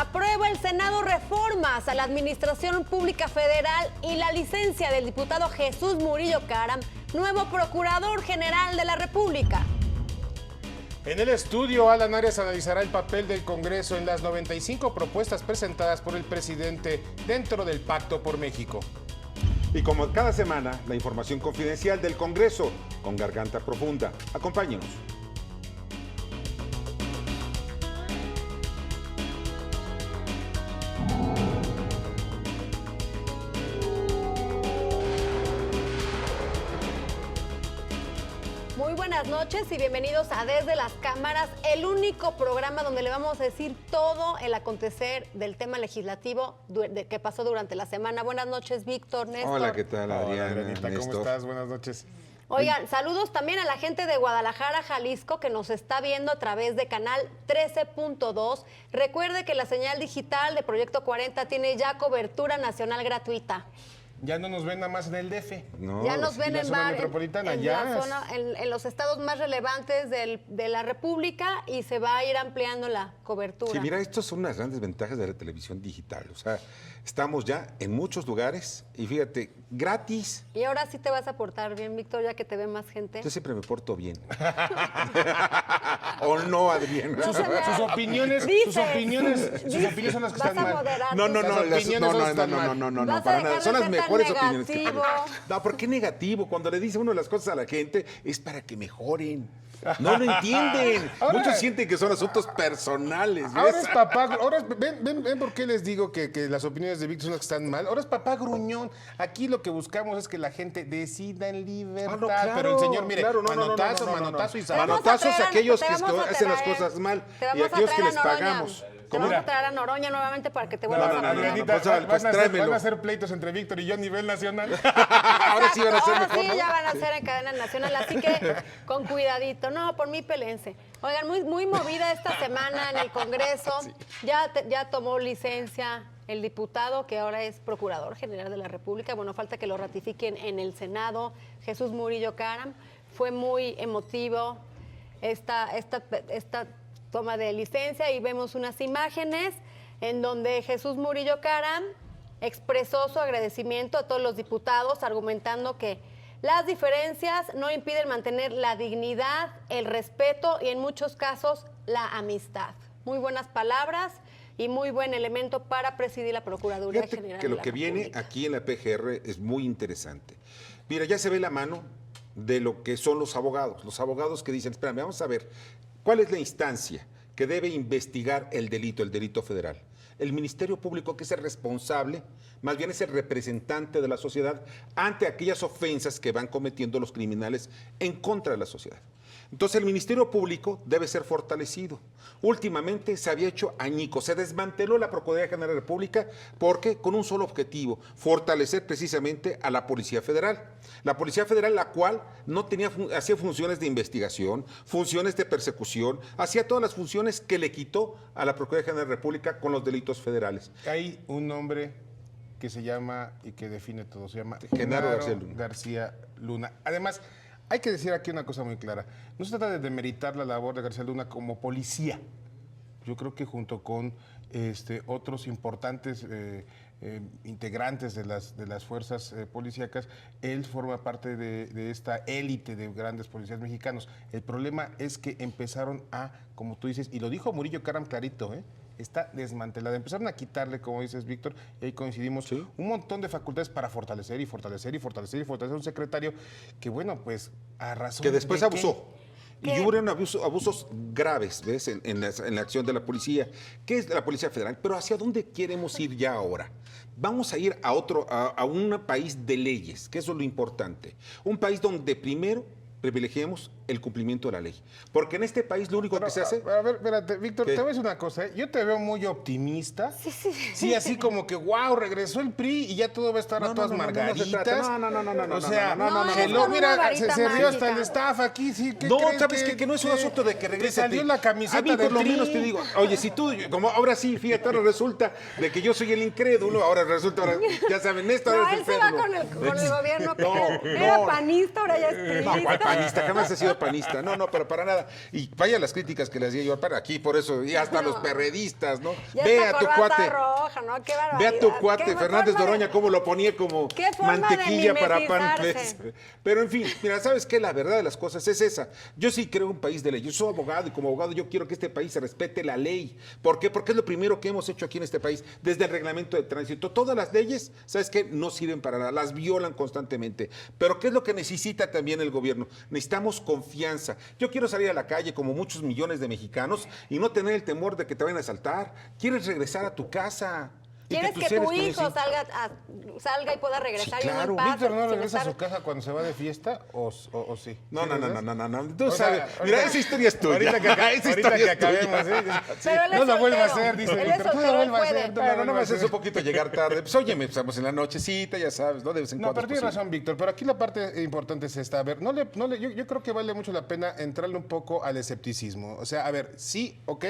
Aprueba el Senado reformas a la Administración Pública Federal y la licencia del diputado Jesús Murillo Caram, nuevo Procurador General de la República. En el estudio, Alan Arias analizará el papel del Congreso en las 95 propuestas presentadas por el presidente dentro del Pacto por México. Y como cada semana, la información confidencial del Congreso con Garganta Profunda. Acompáñenos. Muy buenas noches y bienvenidos a Desde las Cámaras, el único programa donde le vamos a decir todo el acontecer del tema legislativo que pasó durante la semana. Buenas noches, Víctor, Néstor. Hola, ¿qué tal, Adriana? Hola, Adrianita, ¿cómo estás? Buenas noches. Oigan, saludos también a la gente de Guadalajara, Jalisco, que nos está viendo a través de canal 13.2. Recuerde que la señal digital de Proyecto 40 tiene ya cobertura nacional gratuita. Ya no nos ven nada más en el DF. No, Ya nos ven la en, zona metropolitana, ya. la zona, en los estados más relevantes de la República, y se va a ir ampliando la cobertura. Sí, mira, estas son unas grandes ventajas de la televisión digital. O sea, estamos ya en muchos lugares y fíjate, gratis. Y ahora sí te vas a portar bien, Víctor, ya que te ve más gente. Yo siempre me porto bien. ¿O no, Adriana? No se vea. Sus opiniones son las que Vas están a mal. moderar No, tus- no, Las opiniones no, Vas a para dejar nada. de Son las ser tan mejores opiniones. negativo. No, ¿por qué negativo? Cuando le dice uno las cosas a la gente es para que mejoren. No lo entienden. Ahora- Muchos sienten que son asuntos personales. Ahora ¿ves? es papá, ven por qué les digo que las opiniones de Víctor son las que están mal. Ahora es papá gruñón. Aquí lo que buscamos es que la gente decida en libertad. no, claro, pero el señor, mire, claro, manotazo y Te vamos a Manotazos traer a- aquellos te que vamos a hacen las traer- cosas mal te y vamos a aquellos que traer les a Noroña. pagamos. Te vamos a traer a Noroña nuevamente para que te vuelvas no, a no, ganar. Adrianita, pues tráemelo. van a hacer pleitos entre Víctor y yo a nivel nacional. Ahora sí van a ser Ahora mejor, sí, ¿no? ya van a ser en cadena nacional, así que con cuidadito. No, por mí pelense. Oigan, muy movida esta semana en el Congreso. Ya tomó licencia el diputado que ahora es Procurador General de la República. Bueno, falta que lo ratifiquen en el Senado, Jesús Murillo Caram. Fue muy emotivo esta toma de licencia y vemos unas imágenes en donde Jesús Murillo Caram expresó su agradecimiento a todos los diputados, argumentando que las diferencias no impiden mantener la dignidad, el respeto y en muchos casos la amistad. Muy buenas palabras y muy buen elemento para presidir la Procuraduría Fíjate General que de lo la que viene República. aquí en la PGR es muy interesante. Mira, ya se ve la mano de lo que son los abogados que dicen, espérame, vamos a ver, ¿cuál es la instancia que debe investigar el delito federal? El Ministerio Público, que es el responsable, más bien es el representante de la sociedad ante aquellas ofensas que van cometiendo los criminales en contra de la sociedad. Entonces el Ministerio Público debe ser fortalecido. Últimamente se había hecho añicos, se desmanteló la Procuraduría General de la República porque con un solo objetivo, fortalecer precisamente a la Policía Federal. La Policía Federal, la cual no hacía funciones de investigación, funciones de persecución, hacía todas las funciones que le quitó a la Procuraduría General de la República con los delitos federales. Hay un nombre que se llama y que define todo, se llama Genaro García Luna. Además, hay que decir aquí una cosa muy clara. No se trata de demeritar la labor de García Luna como policía. Yo creo que junto con otros importantes integrantes de las fuerzas policíacas, él forma parte de esta élite de grandes policías mexicanos. El problema es que empezaron como tú dices, y lo dijo Murillo Caram clarito, está desmantelada. Empezaron a quitarle, como dices, Víctor, y ahí coincidimos, ¿sí?, un montón de facultades para fortalecer a un secretario que, bueno, pues a razón que después de abusó. ¿Qué? Y hubo abusos graves, ¿ves? En la acción de la policía. ¿Qué es la Policía Federal? Pero ¿hacia dónde queremos ir ya ahora? Vamos a ir a un país de leyes, que eso es lo importante. Un país donde primero privilegiemos el cumplimiento de la ley. Porque en este país lo único que se hace... A ver, espérate, Víctor, ¿Qué? te voy a decir una cosa, Yo te veo muy optimista. Sí. Sí, así como que, wow, regresó el PRI y ya todo va a estar a todas margaritas. No, O sea, no, hello, no, mira, no, se varita rió hasta mágica. el staff aquí. Sí, ¿qué No, crees sabes que no es un asunto de que regrese. Te salió la camiseta a mí por del lo Tri. menos te digo, oye, si tú, como ahora sí, fíjate, ahora resulta de que yo soy el incrédulo, ahora ya saben esto, No, ahora es él el se va Pedro. con el gobierno. No, Era no. panista, ahora ya es No, ¿cuál priista. panista? Jamás he sido panista. No, pero para nada. Y vaya las críticas que le hacía yo para aquí, por eso, y hasta los perredistas, ¿no? Ya Ve está a tu corbata cuate. roja, ¿no? Qué barbaridad. Ve a tu cuate, Qué Fernández forma de- Doroña, cómo lo ponía como qué forma de mantequilla para pan. mimetizarse. Pero en fin, mira, ¿sabes qué? La verdad de las cosas es esa. Yo sí creo en un país de ley. Yo soy abogado y como abogado yo quiero que este país se respete la ley. ¿Por qué? Porque es lo primero que hemos hecho aquí en este país, desde el reglamento de tránsito. Todas las leyes, ¿sabes qué? No sirven para nada, las violan constantemente. Pero ¿qué es lo que necesita también el gobierno? Necesitamos confianza. Yo quiero salir a la calle como muchos millones de mexicanos y no tener el temor de que te vayan a asaltar. ¿Quieres regresar a tu casa? Y ¿Quieres tus que seres tu hijo conocidos- salga y pueda regresar Sí, y no claro. en paz, ¿Víctor no sin regresa a estar- su casa cuando se va de fiesta o sí? No, ¿Sí no, no, regresas? no, no, no. Tú O sea, sabes. Mira, esa historia es tuya. Ahorita que, Esa ahorita historia que es tuya. acabemos, ¿sí? Pero él es No lo vuelva a soltero. hacer, dice Él es Víctor. No soltero, lo él vuelva a puede. hacer. no lo Bueno, vuelva no a me haces hacer. un poquito llegar tarde. Pues óyeme, estamos en la nochecita, ya sabes, ¿no? De vez en No, cuando pero es tienes posible. razón, Víctor. Pero aquí la parte importante es esta. A ver, yo creo que vale mucho la pena entrarle un poco al escepticismo. O sea, a ver, sí, ok.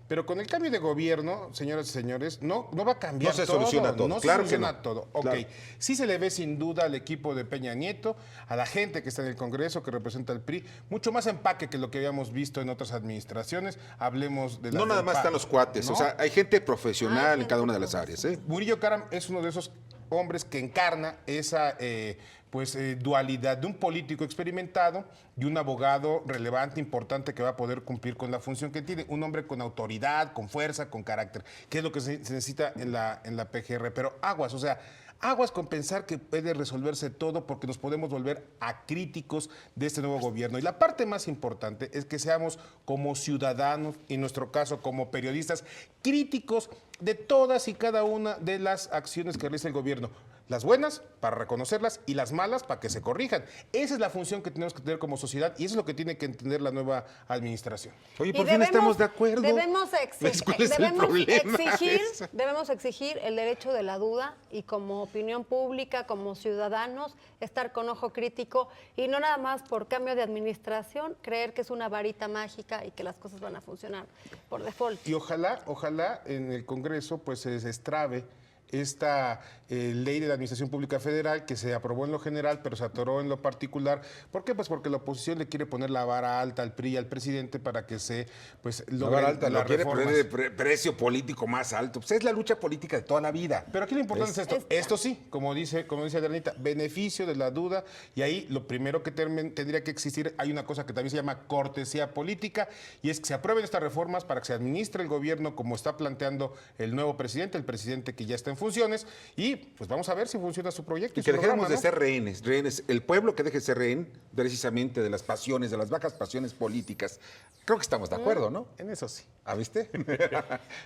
Pero con el cambio de gobierno, señoras y señores, no va a cambiar No se todo. soluciona todo. No Claro se que soluciona no. todo. Ok. Claro. Sí se le ve sin duda al equipo de Peña Nieto, a la gente que está en el Congreso, que representa al PRI, mucho más empaque que lo que habíamos visto en otras administraciones. Hablemos de la No nada del más PAN, están los cuates, ¿no? o sea, hay gente profesional en gente cada una de las áreas, ¿eh? Murillo Karam es uno de esos hombres que encarna esa dualidad de un político experimentado y un abogado relevante, importante, que va a poder cumplir con la función que tiene. Un hombre con autoridad, con fuerza, con carácter, que es lo que se necesita en la PGR. Pero aguas, o sea, aguas con pensar que puede resolverse todo porque nos podemos volver acríticos de este nuevo gobierno. Y la parte más importante es que seamos como ciudadanos, y en nuestro caso como periodistas, críticos de todas y cada una de las acciones que realiza el gobierno. Las buenas para reconocerlas y las malas para que se corrijan. Esa es la función que tenemos que tener como sociedad y eso es lo que tiene que entender la nueva administración. Oye, Y por fin estamos de acuerdo. Debemos, ¿Ves cuál es el problema? debemos exigir el derecho de la duda y como opinión pública, como ciudadanos, estar con ojo crítico y no nada más por cambio de administración, creer que es una varita mágica y que las cosas van a funcionar por default. Y ojalá en el Congreso pues se destrabe esta ley de la Administración Pública Federal que se aprobó en lo general, pero se atoró en lo particular. ¿Por qué? Pues porque la oposición le quiere poner la vara alta al PRI y al presidente para que se La vara alta, las lo quiere reformas. poner de precio político más alto. Pues es la lucha política de toda la vida. Pero aquí lo importante es esto. Esto sí, como dice Adrianita, beneficio de la duda. Y ahí lo primero que tendría que existir, hay una cosa que también se llama cortesía política, y es que se aprueben estas reformas para que se administre el gobierno como está planteando el nuevo presidente, el presidente que ya está en funciones, y pues vamos a ver si funciona su proyecto. Y Y que su dejemos programa, de ¿no? ser rehenes. El pueblo que deje de ser rehén precisamente de las pasiones, de las bajas pasiones políticas. Creo que estamos de acuerdo, ¿no? En eso sí. ¿Ah, viste?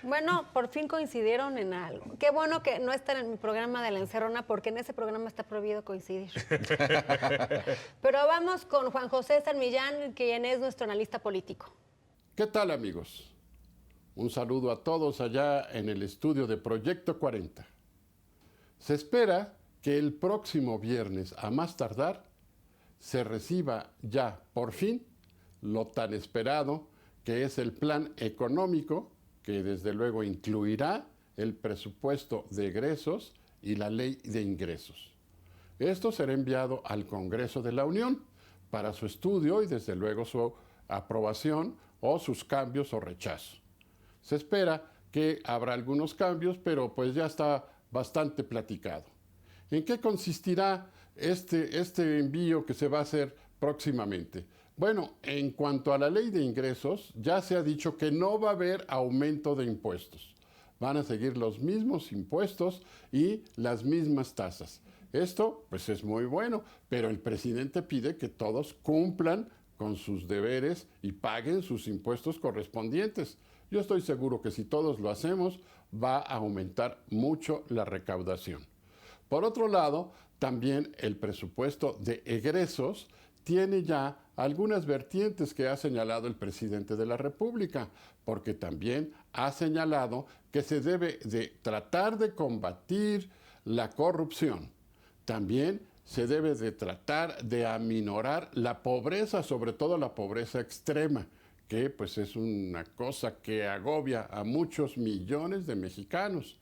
Bueno, por fin coincidieron en algo. Qué bueno que no están en mi programa de La Encerrona, porque en ese programa está prohibido coincidir. Pero vamos con Juan José San Millán, quien es nuestro analista político. ¿Qué tal, amigos? Un saludo a todos allá en el estudio de Proyecto 40. Se espera que el próximo viernes, a más tardar, se reciba ya por fin lo tan esperado que es el plan económico, que desde luego incluirá el presupuesto de egresos y la ley de ingresos. Esto será enviado al Congreso de la Unión para su estudio y desde luego su aprobación o sus cambios o rechazo. Se espera que habrá algunos cambios, pero pues ya está bastante platicado. ¿En qué consistirá este envío que se va a hacer próximamente? Bueno, en cuanto a la ley de ingresos, ya se ha dicho que no va a haber aumento de impuestos. Van a seguir los mismos impuestos y las mismas tasas. Esto, pues es muy bueno, pero el presidente pide que todos cumplan con sus deberes y paguen sus impuestos correspondientes. Yo estoy seguro que si todos lo hacemos, va a aumentar mucho la recaudación. Por otro lado, también el presupuesto de egresos tiene ya algunas vertientes que ha señalado el presidente de la República, porque también ha señalado que se debe de tratar de combatir la corrupción. También se debe de tratar de aminorar la pobreza, sobre todo la pobreza extrema, que pues es una cosa que agobia a muchos millones de mexicanos.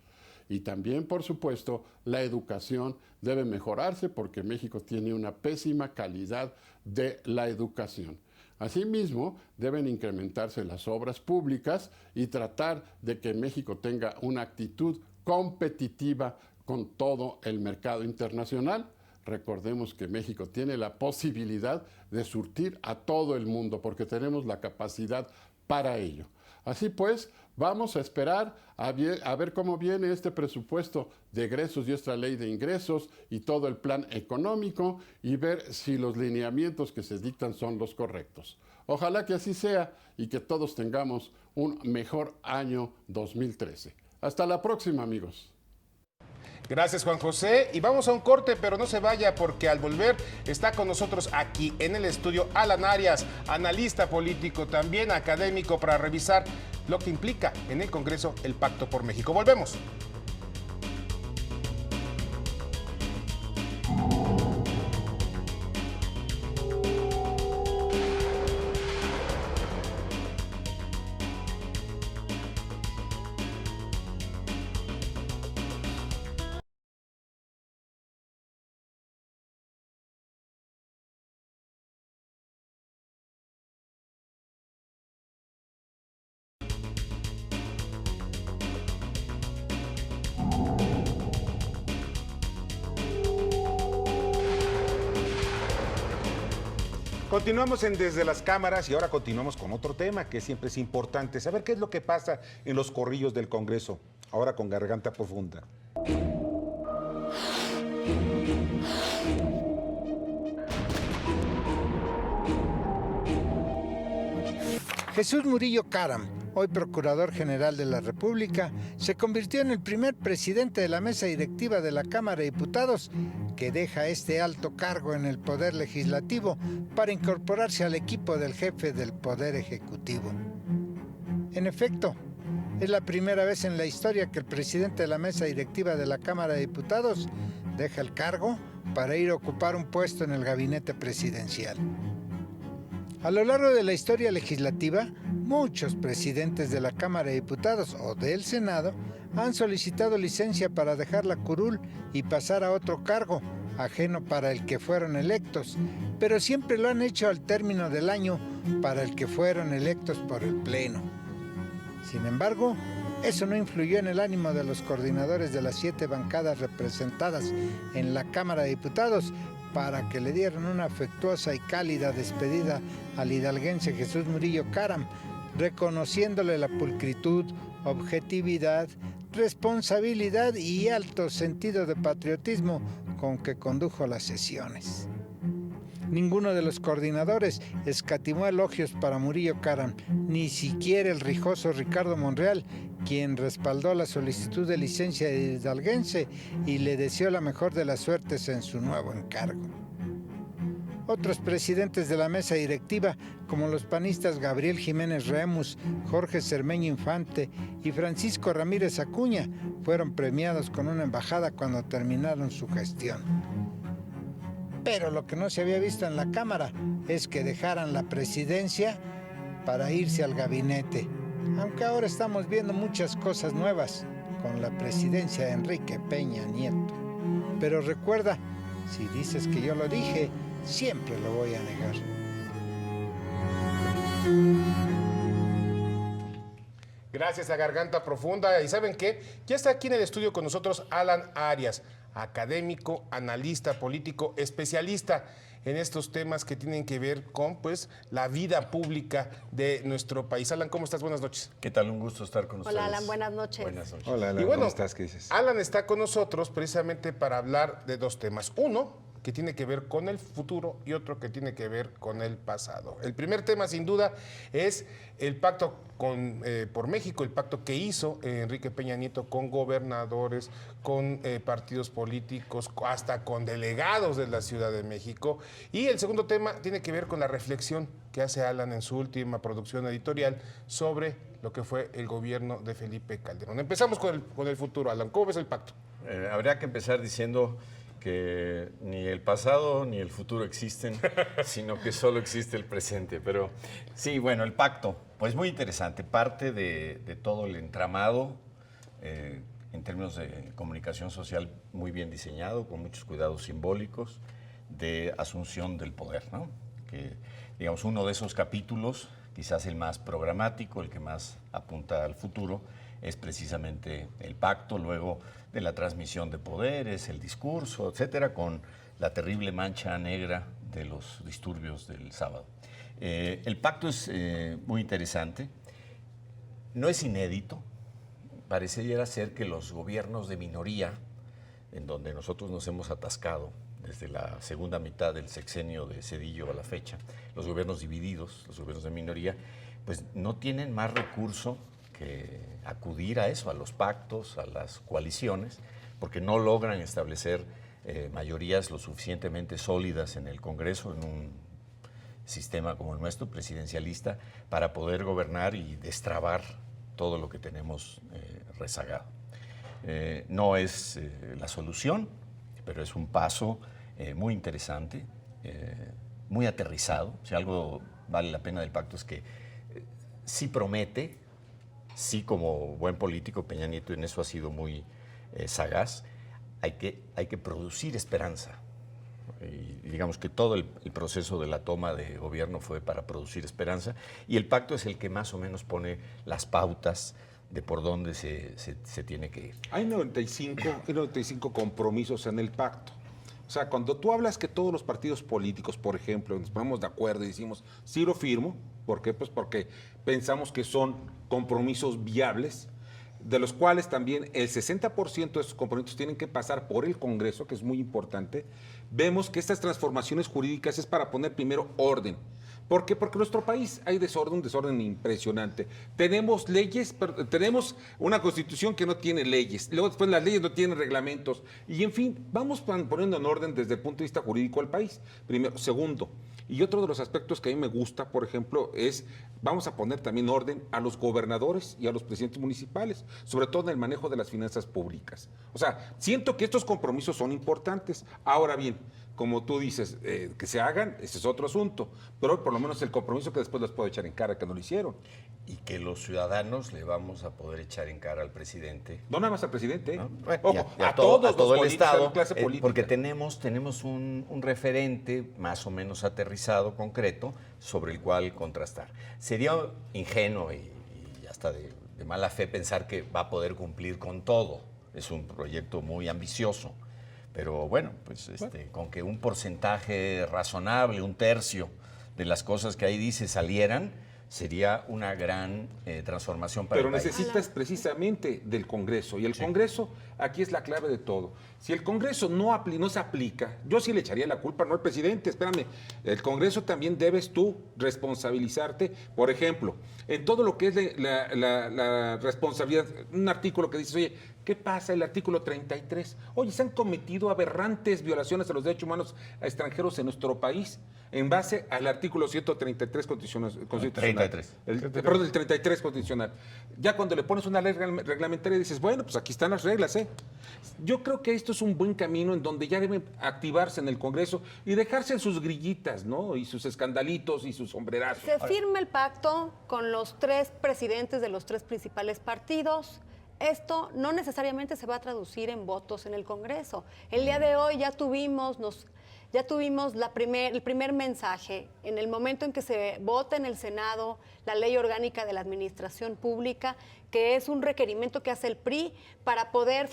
Y también, por supuesto, la educación debe mejorarse porque México tiene una pésima calidad de la educación. Asimismo, deben incrementarse las obras públicas y tratar de que México tenga una actitud competitiva con todo el mercado internacional. Recordemos que México tiene la posibilidad de surtir a todo el mundo porque tenemos la capacidad para ello. Así pues, vamos a esperar a ver cómo viene este presupuesto de egresos y esta ley de ingresos y todo el plan económico y ver si los lineamientos que se dictan son los correctos. Ojalá que así sea y que todos tengamos un mejor año 2013. Hasta la próxima, amigos. Gracias, Juan José. Y vamos a un corte, pero no se vaya porque al volver está con nosotros aquí en el estudio Alan Arias, analista político, también académico, para revisar lo que implica en el Congreso el Pacto por México. Volvemos. Continuamos en Desde las Cámaras y ahora continuamos con otro tema que siempre es importante, saber qué es lo que pasa en los corrillos del Congreso, ahora con Garganta Profunda. Jesús Murillo Caram, hoy Procurador General de la República, se convirtió en el primer presidente de la mesa directiva de la Cámara de Diputados que deja este alto cargo en el Poder Legislativo para incorporarse al equipo del jefe del Poder Ejecutivo. En efecto, es la primera vez en la historia que el presidente de la mesa directiva de la Cámara de Diputados deja el cargo para ir a ocupar un puesto en el gabinete presidencial. A lo largo de la historia legislativa, muchos presidentes de la Cámara de Diputados o del Senado han solicitado licencia para dejar la curul y pasar a otro cargo, ajeno para el que fueron electos, pero siempre lo han hecho al término del año para el que fueron electos por el Pleno. Sin embargo, eso no influyó en el ánimo de los coordinadores de las 7 bancadas representadas en la Cámara de Diputados para que le dieran una afectuosa y cálida despedida al hidalguense Jesús Murillo Caram, reconociéndole la pulcritud, objetividad, responsabilidad y alto sentido de patriotismo con que condujo las sesiones. Ninguno de los coordinadores escatimó elogios para Murillo Caram, ni siquiera el rijoso Ricardo Monreal, quien respaldó la solicitud de licencia de hidalguense y le deseó la mejor de las suertes en su nuevo encargo. Otros presidentes de la mesa directiva, como los panistas Gabriel Jiménez Remus, Jorge Cermeño Infante y Francisco Ramírez Acuña, fueron premiados con una embajada cuando terminaron su gestión. Pero lo que no se había visto en la Cámara es que dejaran la presidencia para irse al gabinete. Aunque ahora estamos viendo muchas cosas nuevas con la presidencia de Enrique Peña Nieto. Pero recuerda, si dices que yo lo dije, siempre lo voy a negar. Gracias a Garganta Profunda. ¿Y saben qué? Ya está aquí en el estudio con nosotros Alan Arias, académico, analista político, especialista en estos temas que tienen que ver con, pues, la vida pública de nuestro país. Alan, ¿cómo estás? Buenas noches. ¿Qué tal? Un gusto estar con ustedes. Hola, Alan, buenas noches. Buenas noches. Hola, Alan, Y bueno, ¿cómo estás? ¿Qué dices? Alan está con nosotros precisamente para hablar de dos temas. Uno, que tiene que ver con el futuro, y otro que tiene que ver con el pasado. El primer tema, sin duda, es el pacto por México, el pacto que hizo Enrique Peña Nieto con gobernadores, con partidos políticos, hasta con delegados de la Ciudad de México. Y el segundo tema tiene que ver con la reflexión que hace Alan en su última producción editorial sobre lo que fue el gobierno de Felipe Calderón. Empezamos con el futuro, Alan. ¿Cómo ves el pacto? Habría que empezar diciendo que ni el pasado ni el futuro existen, sino que solo existe el presente. Pero sí, bueno, el pacto, pues muy interesante, parte de todo el entramado en términos de comunicación social muy bien diseñado, con muchos cuidados simbólicos de asunción del poder, ¿no? porque, digamos, uno de esos capítulos, quizás el más programático, el que más apunta al futuro, es precisamente el pacto, luego de la transmisión de poderes, el discurso, etcétera, con la terrible mancha negra de los disturbios del sábado. El pacto es muy interesante, no es inédito, pareciera ser que los gobiernos de minoría, en donde nosotros nos hemos atascado desde la segunda mitad del sexenio de Zedillo a la fecha, los gobiernos divididos, los gobiernos de minoría, pues no tienen más recurso que acudir a eso, a los pactos, a las coaliciones, porque no logran establecer mayorías lo suficientemente sólidas en el Congreso, en un sistema como el nuestro, presidencialista, para poder gobernar y destrabar todo lo que tenemos rezagado. No es la solución, pero es un paso muy interesante, muy aterrizado. Si algo vale la pena del pacto es que sí promete, sí, como buen político, Peña Nieto en eso ha sido muy sagaz, hay que producir esperanza. Y digamos que todo el proceso de la toma de gobierno fue para producir esperanza, y el pacto es el que más o menos pone las pautas de por dónde se tiene que ir. Hay 95 compromisos en el pacto. O sea, cuando tú hablas que todos los partidos políticos, por ejemplo, nos ponemos de acuerdo y decimos, sí lo firmo, ¿por qué? Pues porque pensamos que son compromisos viables, de los cuales también el 60% de esos compromisos tienen que pasar por el Congreso, que es muy importante. Vemos que estas transformaciones jurídicas es para poner primero orden. ¿Por qué? Porque en nuestro país hay un desorden impresionante. Tenemos leyes, pero tenemos una constitución que no tiene leyes. Luego después las leyes no tienen reglamentos. Y en fin, vamos poniendo en orden desde el punto de vista jurídico al país. Primero. Segundo, y otro de los aspectos que a mí me gusta, por ejemplo, es vamos a poner también orden a los gobernadores y a los presidentes municipales, sobre todo en el manejo de las finanzas públicas. O sea, siento que estos compromisos son importantes. Ahora bien, como tú dices, que se hagan, ese es otro asunto, pero por lo menos el compromiso que después les puedo echar en cara que no lo hicieron. Y que los ciudadanos le vamos a poder echar en cara al presidente. No nada más al presidente, ¿no? Ojo, y a todos a todo los el Estado, a la clase política. porque tenemos un referente más o menos aterrizado, concreto, sobre el cual contrastar. Sería ingenuo y hasta de mala fe pensar que va a poder cumplir con todo. Es un proyecto muy ambicioso. Pero bueno, pues con que un porcentaje razonable, un tercio de las cosas que ahí dice salieran, sería una gran transformación para el país. Pero necesitas precisamente del Congreso, y el Congreso aquí es la clave de todo. Si el Congreso no se aplica, yo sí le echaría la culpa, no al presidente, espérame, el Congreso también debes tú responsabilizarte, por ejemplo, en todo lo que es la responsabilidad, un artículo que dices, oye, ¿qué pasa el artículo 33? Oye, se han cometido aberrantes violaciones a los derechos humanos a extranjeros en nuestro país en base al artículo 133 constitucional. 33. Perdón, el 33 constitucional. Ya cuando le pones una ley reglamentaria dices, bueno, pues aquí están las reglas, ¿eh? Yo creo que esto es un buen camino en donde ya deben activarse en el Congreso y dejarse sus grillitas, ¿no? Y sus escandalitos y sus sombrerazos. Se firma el pacto con los 3 presidentes de los 3 principales partidos. Esto no necesariamente se va a traducir en votos en el Congreso. El día de hoy ya tuvimos el primer mensaje. En el momento en que se vota en el Senado la Ley Orgánica de la Administración Pública, que es un requerimiento que hace el PRI para poder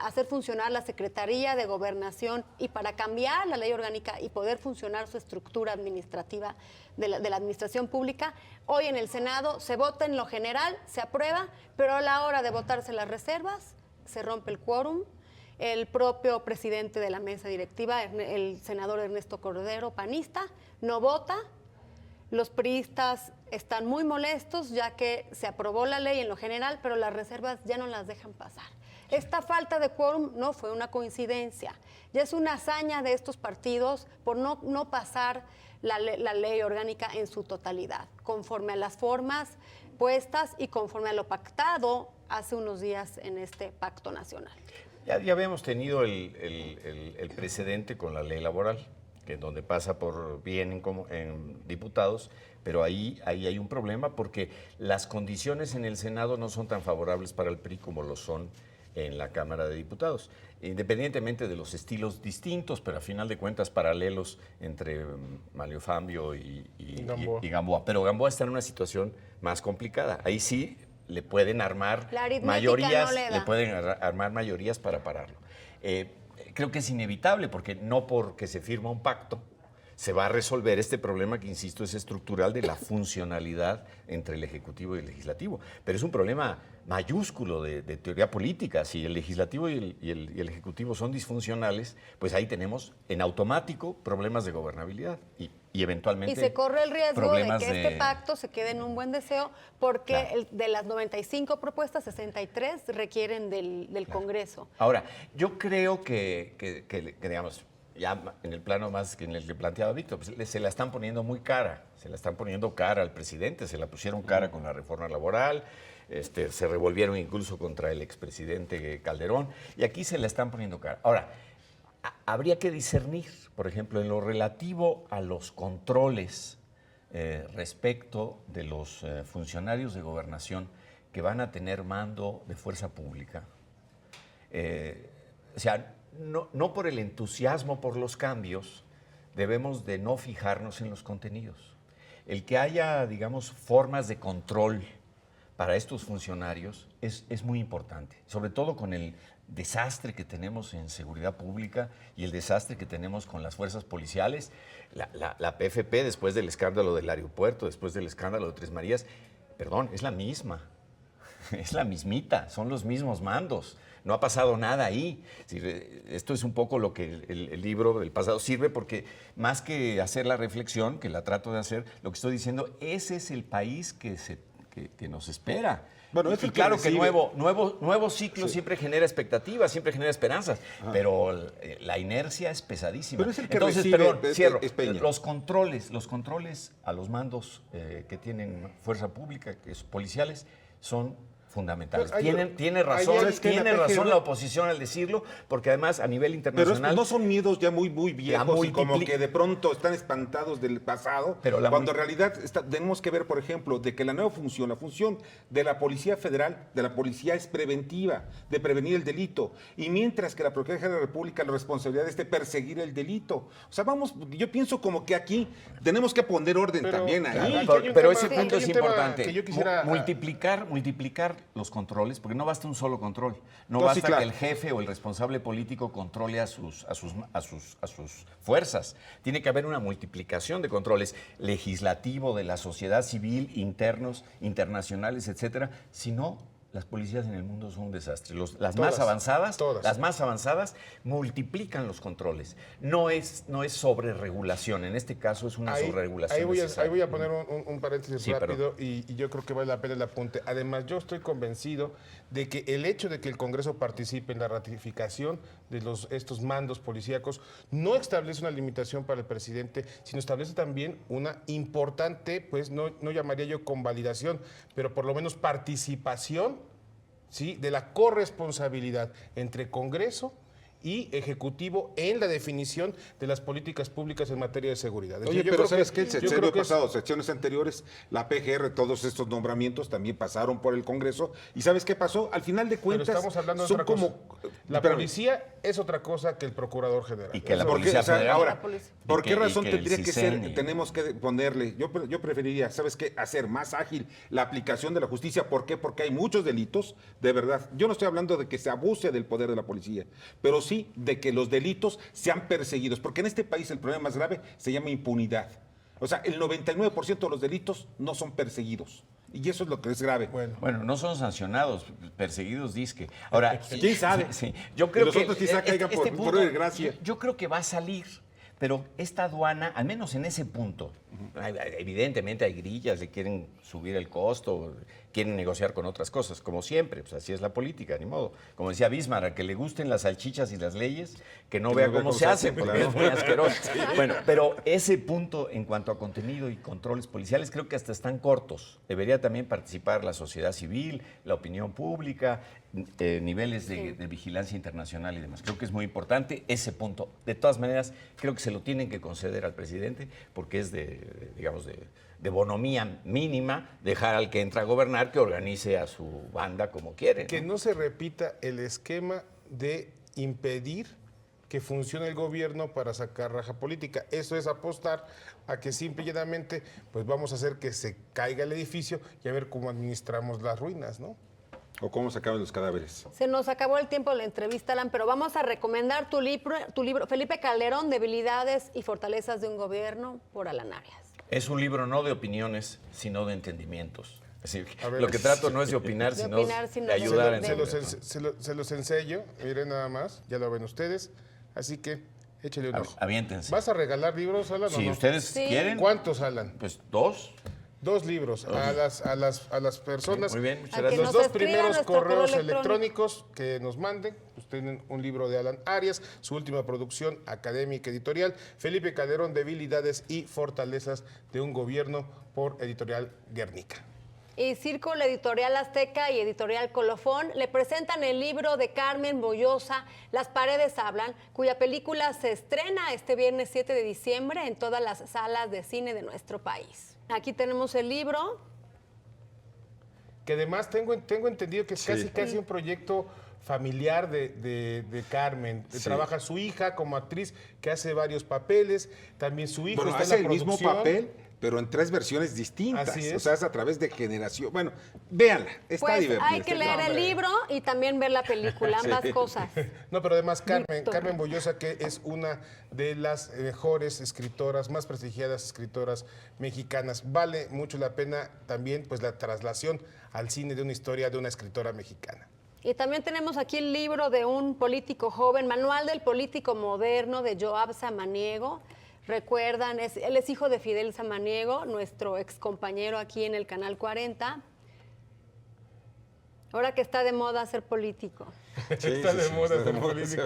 hacer funcionar la Secretaría de Gobernación y para cambiar la Ley Orgánica y poder funcionar su estructura administrativa de la Administración Pública. Hoy en el Senado se vota en lo general, se aprueba, pero a la hora de votarse las reservas se rompe el quórum. El propio presidente de la mesa directiva, el senador Ernesto Cordero, panista, no vota. Los priistas están muy molestos ya que se aprobó la ley en lo general, pero las reservas ya no las dejan pasar. Esta falta de quórum no fue una coincidencia, ya es una hazaña de estos partidos por no pasar la ley orgánica en su totalidad, conforme a las formas puestas y conforme a lo pactado hace unos días en este pacto nacional. Ya habíamos tenido el precedente con la ley laboral, que donde pasa por bien en diputados, pero ahí hay un problema porque las condiciones en el Senado no son tan favorables para el PRI como lo son en la Cámara de Diputados, independientemente de los estilos distintos, pero a final de cuentas paralelos entre Manlio Fabio y Gamboa. Pero Gamboa está en una situación más complicada. Ahí sí le pueden armar La aritmética mayorías, no le da. le pueden armar mayorías para pararlo. Creo que es inevitable, porque no porque se firma un pacto se va a resolver este problema que, insisto, es estructural de la funcionalidad entre el Ejecutivo y el Legislativo. Pero es un problema mayúsculo de teoría política. Si el Legislativo y el Ejecutivo son disfuncionales, pues ahí tenemos en automático problemas de gobernabilidad y eventualmente Y se corre el riesgo de problemas que este pacto se quede en un buen deseo, porque Claro. de las 95 propuestas, 63 requieren del Congreso. Ahora, yo creo que, digamos, ya en el plano más que en el que planteaba Víctor, pues, se la están poniendo muy cara, se la están poniendo cara al presidente, se la pusieron cara con la reforma laboral, se revolvieron incluso contra el expresidente Calderón, y aquí se la están poniendo cara. Ahora, habría que discernir, por ejemplo, en lo relativo a los controles respecto de los funcionarios de gobernación que van a tener mando de fuerza pública. O sea, no por el entusiasmo por los cambios debemos de no fijarnos en los contenidos. El que haya, digamos, formas de control para estos funcionarios es muy importante, sobre todo con el desastre que tenemos en seguridad pública y el desastre que tenemos con las fuerzas policiales. La PFP, después del escándalo del aeropuerto, después del escándalo de Tres Marías, perdón, es la misma, es la mismita, son los mismos mandos. No ha pasado nada ahí. Esto es un poco lo que el libro del pasado sirve, porque más que hacer la reflexión, que la trato de hacer, lo que estoy diciendo, ese es el país que nos espera. Bueno, es y el que claro que recibe. nuevo ciclo siempre genera expectativas, siempre genera esperanzas, pero la inercia es pesadísima. Pero es el que Entonces, recibe, perdón, cierro. es Peña. Los controles a los mandos que tienen fuerza pública, que son policiales, son fundamentales. Tiene razón, ¿sabes qué? tiene La PGR razón la oposición al decirlo, porque además a nivel Pero internacional... no son miedos ya muy viejos y como multipli- que de pronto están espantados del pasado, Pero la cuando en realidad tenemos que ver, por ejemplo, de que la nueva función, la función de la Policía Federal, de la policía es preventiva, de prevenir el delito, y mientras que la Procuraduría General de la República la responsabilidad es de perseguir el delito. O sea, yo pienso como que aquí tenemos que poner orden también ahí. Aquí hay un Pero tema- ese aquí punto hay es un tema importante. que yo quisiera- Multiplicar los controles, porque no basta un solo control. No No, sí, basta claro. que el jefe o el responsable político controle a sus fuerzas. Tiene que haber una multiplicación de controles legislativo, de la sociedad civil, internos, internacionales, etcétera. Si no, las policías en el mundo son un desastre. Las más avanzadas multiplican los controles. No es sobreregulación. En este caso es una sobreregulación. Ahí voy a poner un paréntesis Sí, rápido y yo creo que vale la pena el apunte. Además, yo estoy convencido de que el hecho de que el Congreso participe en la ratificación de estos mandos policíacos no establece una limitación para el presidente, sino establece también una importante, pues no llamaría yo convalidación, pero por lo menos participación, ¿sí?, de la corresponsabilidad entre Congreso y Ejecutivo en la definición de las políticas públicas en materia de seguridad. Oye, Yo pero creo ¿sabes que- qué? El yo sexenio creo que es- pasado, secciones anteriores, la PGR, todos estos nombramientos también pasaron por el Congreso. ¿Y sabes qué pasó? Al final de Pero cuentas, estamos hablando de son otra como... cosa. La Espérame. policía es otra cosa que el procurador general. Y que la Eso- ¿Por qué? Policía O sea, Federal. ahora, La policía. ¿por Y qué que- razón y que el tendría que CISEN ser, y- tenemos que ponerle, yo preferiría, ¿sabes qué? Hacer más ágil la aplicación de la justicia. ¿Por qué? Porque hay muchos delitos, de verdad. Yo no estoy hablando de que se abuse del poder de la policía, pero sí de que los delitos sean perseguidos. Porque en este país el problema más grave se llama impunidad. O sea, el 99% de los delitos no son perseguidos. Y eso es lo que es grave. Bueno, no son sancionados, perseguidos disque. Ahora, ¿Quién sabe? Sí. Yo creo Y los otros quizá caigan por desgracia. Yo creo que va a salir, pero esta aduana, al menos en ese punto, evidentemente hay grillas, le quieren subir el costo, quieren negociar con otras cosas, como siempre, pues así es la política, ni modo. Como decía Bismarck, a que le gusten las salchichas y las leyes, que no vea cómo se hacen, porque es muy asqueroso. Bueno, pero ese punto en cuanto a contenido y controles policiales creo que hasta están cortos. Debería también participar la sociedad civil, la opinión pública, niveles de vigilancia internacional y demás. Creo que es muy importante ese punto. De todas maneras, creo que se lo tienen que conceder al presidente porque es de de bonomía mínima, dejar al que entra a gobernar que organice a su banda como quiere, ¿no? Que no se repita el esquema de impedir que funcione el gobierno para sacar raja política. Eso es apostar a que simple y llanamente pues vamos a hacer que se caiga el edificio y a ver cómo administramos las ruinas, ¿no? O cómo se acaban los cadáveres. Se nos acabó el tiempo de la entrevista, Alan, pero vamos a recomendar tu libro, Felipe Calderón, Debilidades y Fortalezas de un Gobierno, por Alan Arias. Es un libro no de opiniones, sino de entendimientos. Es decir, A ver, lo que trato no es de opinar, De sino opinar, sino de de- ayudar a de- entender. Se los ensello, miren nada más, ya lo ven ustedes, así que échale un ojo. Aviéntense. ¿Vas a regalar libros, Alan, o Si no? ustedes Sí. quieren, ¿Cuántos, Alan? pues 2. 2 libros a las personas. Muy bien, muchas A que gracias. Los nos 2 escriban primeros nuestro correos correo electrónicos que nos manden, pues tienen un libro de Alan Arias, su última producción académica editorial, Felipe Calderón, Debilidades y Fortalezas de un Gobierno, por Editorial Guernica. Y Círculo Editorial Azteca y Editorial Colofón le presentan el libro de Carmen Bollosa, Las paredes hablan, cuya película se estrena este viernes 7 de diciembre en todas las salas de cine de nuestro país. Aquí tenemos el libro. Que además tengo entendido que es casi un proyecto familiar de Carmen. Sí. Trabaja su hija como actriz que hace varios papeles, también su hijo Bueno, está hace en la el mismo producción. papel, pero en 3 versiones distintas. Así es. O sea, es a través de generación. Bueno, véanla, está Pues divertida. hay que leer el libro y también ver la película, ambas cosas. No, pero además Víctor. Carmen Bollosa, que es una de las mejores escritoras, más prestigiadas escritoras mexicanas. Vale mucho la pena también pues la traslación al cine de una historia de una escritora mexicana. Y también tenemos aquí el libro de un político joven, Manual del Político Moderno, de Joab Samaniego. Recuerdan, él es hijo de Fidel Samaniego, nuestro ex compañero aquí en el Canal 40. Ahora que está de moda ser político. Está de moda está ser político.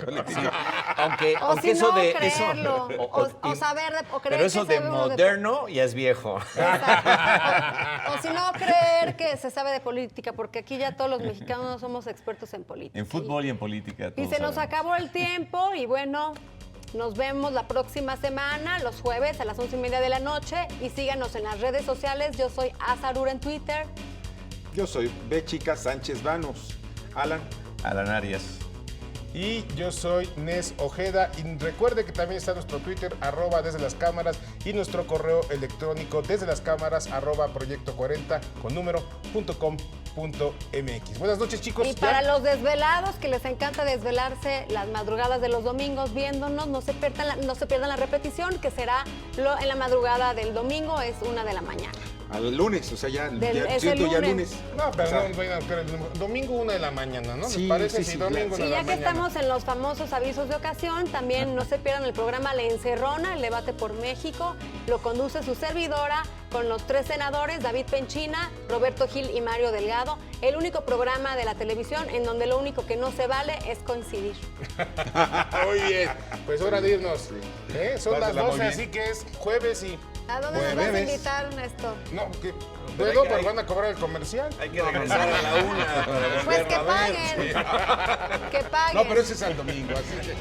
Aunque, O aunque si eso no, de creerlo. eso, O saber, o creer pero eso que de sabe uno moderno ya es viejo. Exacto. O si no, creer que se sabe de política, porque aquí ya todos los mexicanos no somos expertos en política. En fútbol y en política. Y todos se nos sabemos. acabó el tiempo y bueno, nos vemos la próxima semana, los jueves a las 11:30 de la noche, y síganos en las redes sociales. Yo soy Azarura en Twitter. Yo soy B. Chica Sánchez Vanos. Alan. Alan Arias. Y yo soy Nes Ojeda. Y recuerde que también está nuestro Twitter, @desde las cámaras, y nuestro correo electrónico desde las cámaras, @proyecto40 con número.com.mx. Buenas noches, chicos. Y ¿Ya? para los desvelados, que les encanta desvelarse las madrugadas de los domingos viéndonos, no se pierdan la repetición, que será en la madrugada del domingo, es 1 de la mañana. Al lunes, o sea, ya, Es siendo el ya lunes. lunes. No, O sea, perdón, vayan a buscar el domingo 1 de la mañana, ¿no? Sí, ¿Les parece? sí, Sí, sí, domingo claro. 1 Y de la ya que mañana. estamos en los famosos avisos de ocasión, también no se pierdan el programa La Encerrona, el debate por México. Lo conduce su servidora con los 3 senadores, David Penchina, Roberto Gil y Mario Delgado. El único programa de la televisión en donde lo único que no se vale es coincidir. Muy bien. Pues hora de irnos. Son las Pásala muy 12, bien. así que es jueves y... ¿A dónde nos vas a Jueves. invitar, Néstor? No, que... Pero Luego hay que- pues van a cobrar el comercial. Hay que regresar a la 1 para Pues que volverlo a ver. paguen. Que paguen. No, pero ese es al domingo, así que...